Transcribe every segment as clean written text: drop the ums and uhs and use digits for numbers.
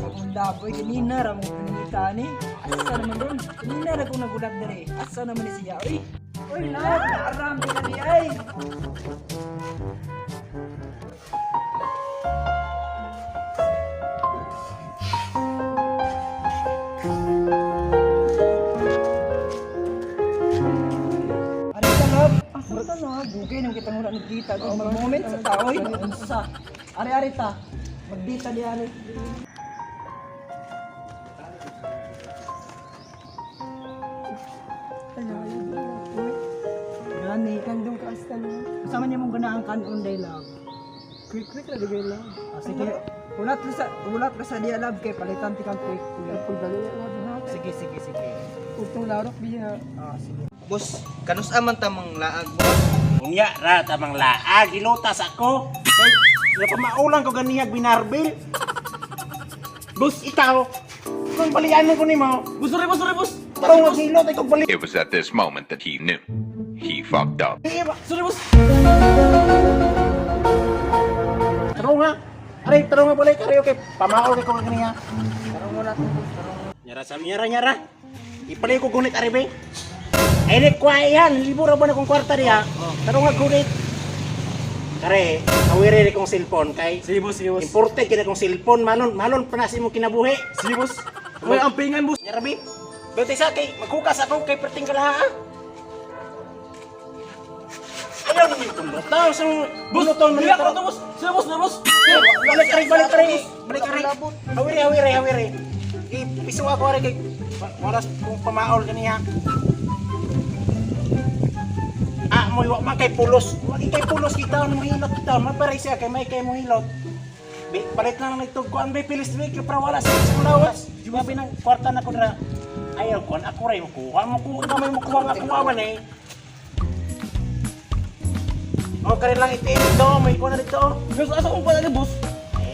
Ang daboy, kanina ramong pinita ni. Asa naman doon? Kanina na kung nagulat na rin. Asa naman ni siya? Uy! Uy, love! Naarami ka ni ay! Ano ka, love? Ako na no, bugay nang kitang wala nagkita. Kung mag-moment sa tao, ay, unsa? Ari-ari ta. Magdita di ari. Gani, kandong ka asta no. Kasama niya mong ganaang kanon day love. Quick na digay love. Sige, ulat ka sa dia love kay palitan ti kang quick. Pag dali love na. Sige. Utong larok biya. Sige. Boss, kanus aman tamang laag mo. Unya ra tamang laag gilutas ako. Kay wala pa maulang ko ganihag binarbil. Bus ikaw. Kung balian ko nimo. Bus. Tarong maghilot ay kog bali. It was at this moment that he knew. He fucked up. Sorry bus. Tarong nga. Aray, tarong nga balik karayo kay pamaol kay ko ganiha. Tarong mo natin. Nyara sa nyara. Ipalay ko gunit ari be. Ay ni kwayan, libur ba na kong kwarta diha. Tarong nga gunit. Kare, awire rin kong cellphone kay. Sige boss. Imported kina kong cellphone, malon pa na si mo kinabuhi. Sige boss. Uy, ang pingan boss. Nyarabi, bete sa kay, maghukas ako kay perting kalaha. Ayaw naman itong bataw sa bunuton man ito. boss. Sige boss. Balik ka rin. Awire. Ipiso ako rin kay, waras kong pamaol kaniya. Mo iwa man kay pulos. Wag kay pulos kita mo hilot kita. Maparay siya kay may kay mo hilot. Balik lang nito kuan bay pilis week para wala sa lawas. Jumabi ng kwarta na ko na. Ayaw kon ako ray mo kuha gamay mo kuha man eh. O kare lang itin do may kuha na dito. Boss, asa kong pala ni boss?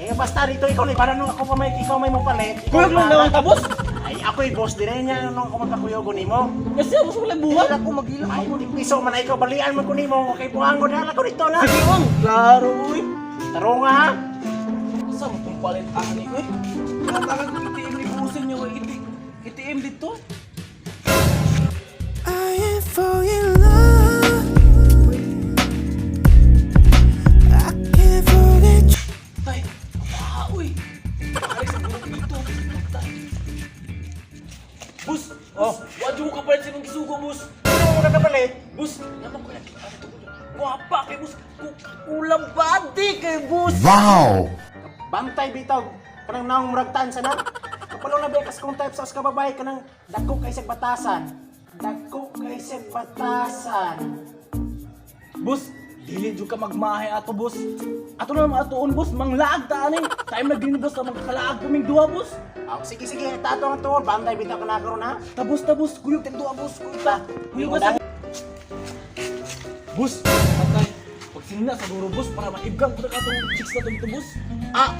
Basta dito ikaw ni para nung ako pa may ikaw may mo palit. Kuyog lang naman ka boss. Ay ako'y boss dire niya nung ako magkakuyogo nimo. Kasi boss wala buwan. Ako magilang Ay, piso man ay ikaw, balian mo ko nimo, kay buhangon na ko dito na. Sige on. Klaro uy. Taro nga ha. Asa mo kung palit ani uy? Katagan ko itiim ni busin niya uy. Itiim dito. I am falling in love. I can't forget you. Tay. Uy. Ay siguro dito. Bus. Wadyo ka palit sa mga gisugo bus. Ano mo nakapalit? Bus, naman ko lagi ano to. Guwapa kay bus. Kulang body kay bus. Bantay bitaw, kanang naong muragtan sa na. Kapalo na bekas kong type sa kababae kanang dako kay sa batasan. Bus, dili jud ka magmahay ato bus. Ato na mga atuon bus, manglaag ta ani. Time na gini bus ka magkalaag kaming duha bus. Oh, sige, tato nga to, bantay bitaw ka na karon ha. Tabus, kuyog tag duha bus. Kuyog Yung bus. Bus, patay. Pag sinina sa duro bus para maibgang ko na katong chicks na to bus.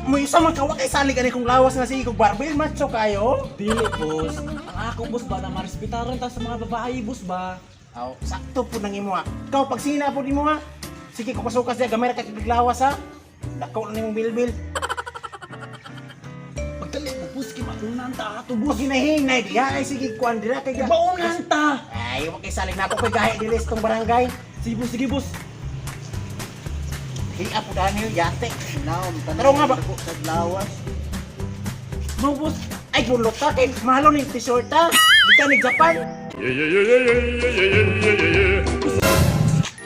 Mo isa man kawa kay sali kani kong lawas na sige kog barbel macho kayo. Dili bus. Ang ako bus ba na marespetaran ta sa mga babae bus ba? Aw, sakto po nang imo ha. Ikaw pag sina po nimo ha. Sige ko pasukas diya gamay ra ka kaglawas ha. Dako na nimong bilbil. Pagdali mo bus kay maunan ta ato Bus bus. ginahinay diha ay sige kuan dira kay Maunan ta. ay wa kay salig na ako kay gahi diri sa tong barangay. Sige bus. Hiya po dahil yate. Naom, Taro nga ba? Sa lawas. No bus. Ay gulot ka kay mahalo ni t-shirt ha. Di ka ni Japan.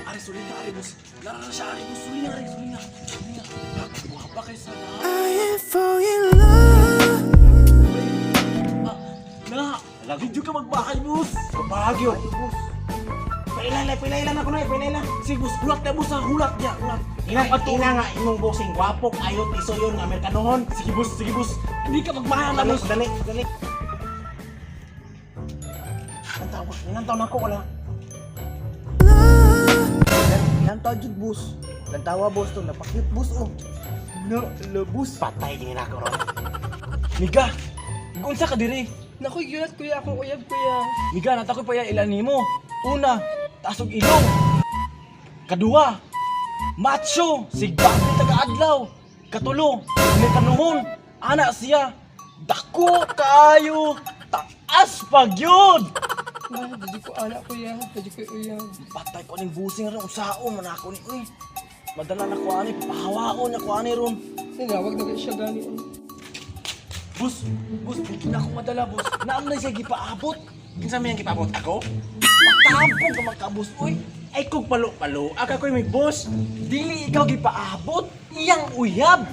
Ari sulina ari bus. Lara siya ari bus sulina. Guwapa kay sana. I am falling in love. Video ka magbahay bus. Kabagyo. Pilay lang ako na, pilay lang. Si bus hulat na bus ha, hulat niya, hulat. Ina nga imong bossing gwapok ayot iso yun nga Amerikanohon. Sige bus. Hindi ka magbahay na bus. Dali. Ilang taon ako wala. Lantaw jud bus. Lantawa bus to, napakyut bus oh. No, bus. Patay din ako ron. Miga, unsa ka diri? Naku, yulat kuya, akong uyab kuya. Miga, natakoy pa ya ilan nimo. Una, taas og ilong. Kadua, macho, sigbang taga-adlaw. Katulo, Amerikanohon, ana siya. Dako kaayo. Taas pag yun. Hindi ko anak ko yan. Hindi ko yan. Patay ko ning busing ron usaon man ako ni uy. Madala na ko ani pahawaon ako ani ron. Tinawag na siya gani. Bus, di na ako madala bus. Naam na siya gipaabot. Kinsa may ang gipabot ako? Matapong ka makabus uy. Ay kung palo-palo, aka ko'y may boss. Dili ikaw gipaabot. Iyang uyab.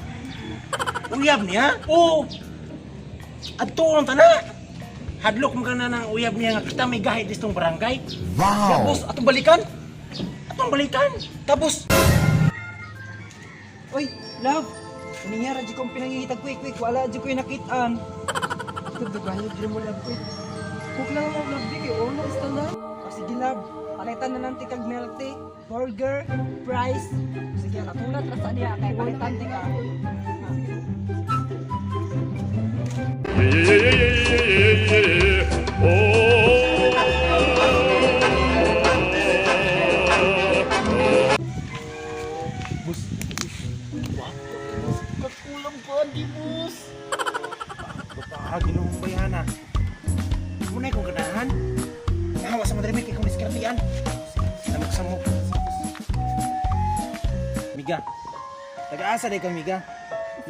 Uyab niya? Oo. Adto ang tana. Hadlok mo ka na ng uyab niya nga kita may gahit distong barangay. Tapos atong balikan. Atong balikan. Tapos Uy, love. Nangyara di kong pinangihitag quick. Wala di ko yung nakitaan. Ito bayo di mo love quick. Cook lang ang love di kayo. Ono is na. O sige love. Palitan na natin kag milk tea, burger, fries. Sige, katulad ra sa niya kay palitan ti ka. kakulang ko di bus. Ginong bayana. Muna kong ganahan. Nahawa sa madrimik kung diskartian. Namok sa mo. Miga. Taga-asa day ka, Miga.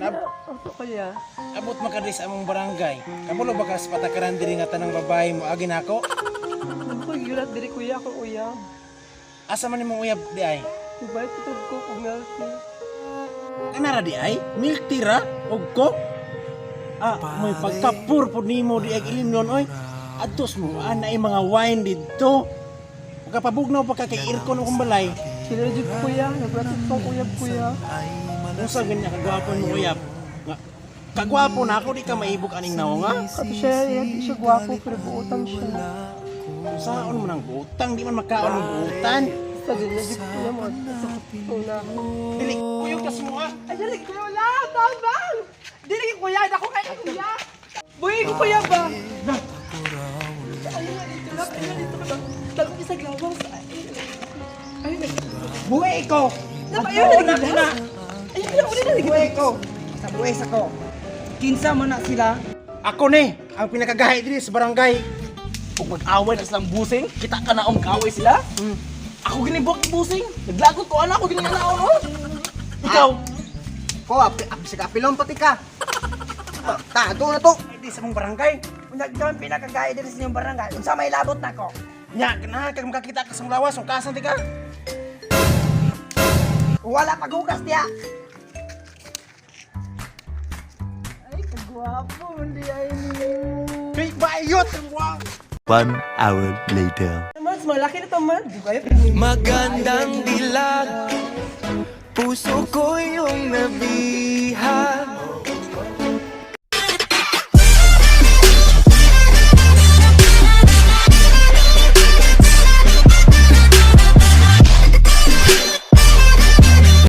Ano kaya? Abot makadris among barangay. Kamulo ba ka sa patakaran diri nga tanang babae mo agi nako? Ano ko yulat diri kuya ko uyab. Asa man imong uyab di ay? Ubay tutog ko kung milk tea. Kanara di ay? Milk tea ra og ko? May pagkapur po nimo di ay ilimnon oy. Adtos mo ana mga wine didto. Pagkapabugnaw pa ka kay aircon akong balay. Sila di kuya, naglatot pang uyab kuya. Unsa ganyan kagwapo mo uyab? Nga kagwapo na ako di ka maibog aning naong nga. Kato siya, di siya gwapo pero buutan siya. Saan mo nang utang di man makaon ng utan. Sa din na di kuya mo. Sa una. Dili kuyog kas mo ha. Ay, dili kuya wala, tabang! Dili kuya, ako kay kuya. Buhay ko kuya ba? Ayun na dito lang, ayun na dito lang. Dalawang isang lawang sa ayun na. Buhay ko. Ayun na dito lang. Ayun na, uli na dito. Buhay ko. Sa buhay sa ko. Kinsa mo na sila? Ako ni ang pinakagahi diri sa barangay. Kung mag-away na silang busing, kita ka na ang kaaway sila. Ako ginibok yung busing. Naglagot ko anak ko ginanaon oh. Ikaw, Ko, sa kapilong pati ka. Tago na to. Di sa mong barangay. Nagdawang pinakagaya din sa inyong barangay. Unsa may labot na ko? Nya na kag makakita ka sa mulawas ug kasan di ka. Wala pagugas diya. Ay, kagwapo. Hindi ay niyo. Kay bayot ang wow. 1 hour later. Mas malaki na to man. Di ba Magandang dilag, puso ko yung nabiha.